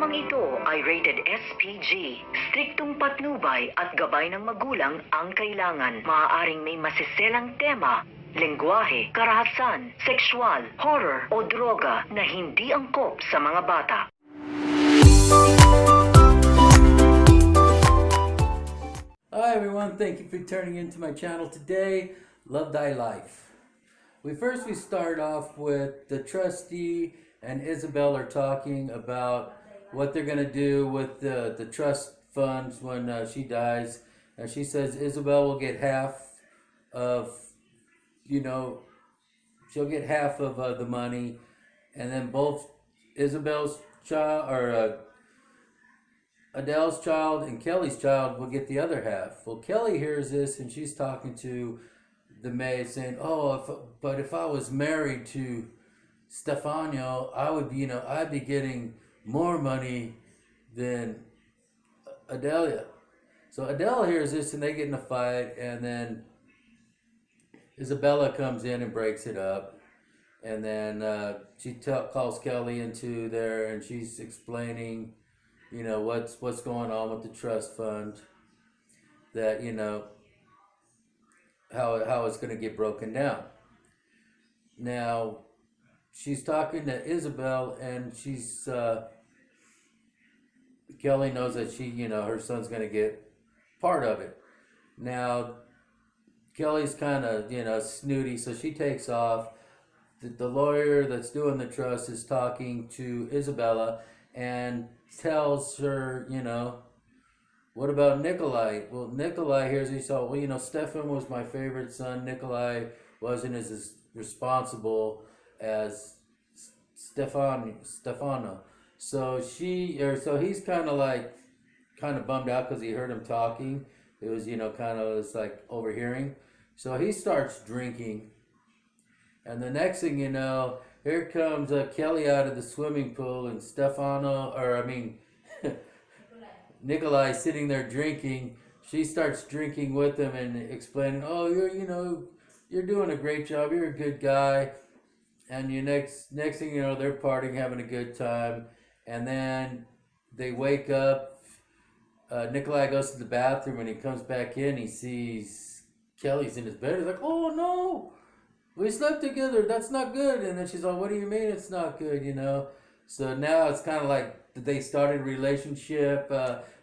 Programang ito ay rated SPG. Striktong patnubay at gabay ng magulang ang kailangan. Maaaring may masiselang tema, lengguwahe, karahasan, sexual, horror o droga na hindi angkop sa mga bata. Hi everyone, thank you for turning into my channel today. Love Thy Life. We start off with the trustee and Isabel are talking about what they're going to do with the trust funds when she dies. And she says Isabel will get half of, she'll get half of the money. And then both Isabel's child, or Adele's child and Kelly's child will get the other half. Well, Kelly hears this and she's talking to the maid saying, but if I was married to Stefano, I would be, I'd be getting more money than Adelia. So Adele hears this and they get in a fight, and then Isabella comes in and breaks it up. And then she calls Kelly into there and she's explaining, what's going on with the trust fund, that, how it's going to get broken down. Now, she's talking to Isabel, and Kelly knows that her son's going to get part of it. Now, Kelly's kind of, snooty, so she takes off. The lawyer that's doing the trust is talking to Isabella and tells her, what about Nikolai? Well, Nikolai hears he saw, Stefan was my favorite son. Nikolai wasn't as responsible as Stefano. So he's kind of bummed out because he heard him talking. It was, it's like overhearing. So he starts drinking. And the next thing you know, here comes Kelly out of the swimming pool, and Nikolai sitting there drinking. She starts drinking with him and explaining, you're doing a great job. You're a good guy. And next thing you know, they're partying, having a good time. And then they wake up. Nikolai goes to the bathroom and he comes back in. He sees Kelly's in his bed. He's like, oh no, we slept together. That's not good. And then she's like, what do you mean it's not good, So now it's kind of like they started a relationship.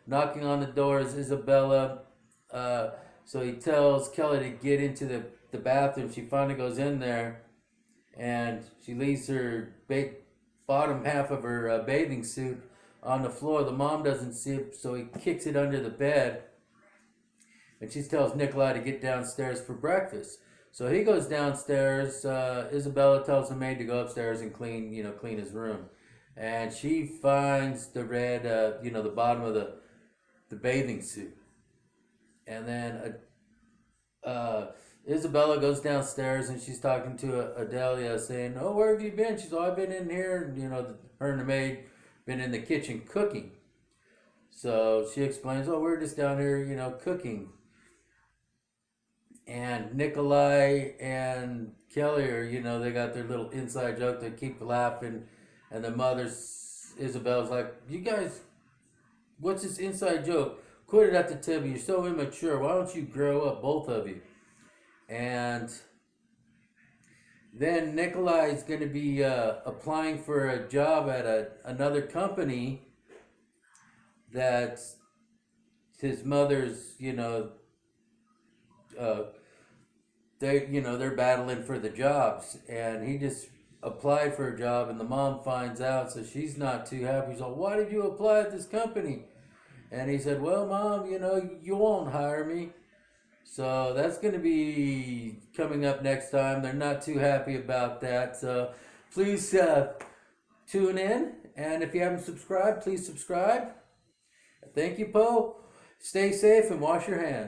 Knocking on the door is Isabella. So he tells Kelly to get into the bathroom. She finally goes in there, and she leaves her bottom half of her bathing suit on the floor. The mom doesn't see it, so he kicks it under the bed. And she tells Nikolai to get downstairs for breakfast. So he goes downstairs. Isabella tells the maid to go upstairs and clean his room. And she finds the red, the bottom of the bathing suit. And then Isabella goes downstairs and she's talking to Adelia saying, oh, where have you been? She's like, I've been in here. And, her and the maid been in the kitchen cooking. So she explains, we're just down here, cooking. And Nikolai and Kelly are, they got their little inside joke. They keep laughing. And the Isabel's like, you guys, what's this inside joke? Quit it at the table. You're so immature. Why don't you grow up, both of you? And then Nikolai is going to be applying for a job at another company that his mother's, they're battling for the jobs, and he just applied for a job, and the mom finds out, so she's not too happy. She's like, why did you apply at this company? And he said, well, Mom, you won't hire me. So that's going to be coming up next time. They're not too happy about that. So please tune in. And if you haven't subscribed, please subscribe. Thank you, Poe. Stay safe and wash your hands.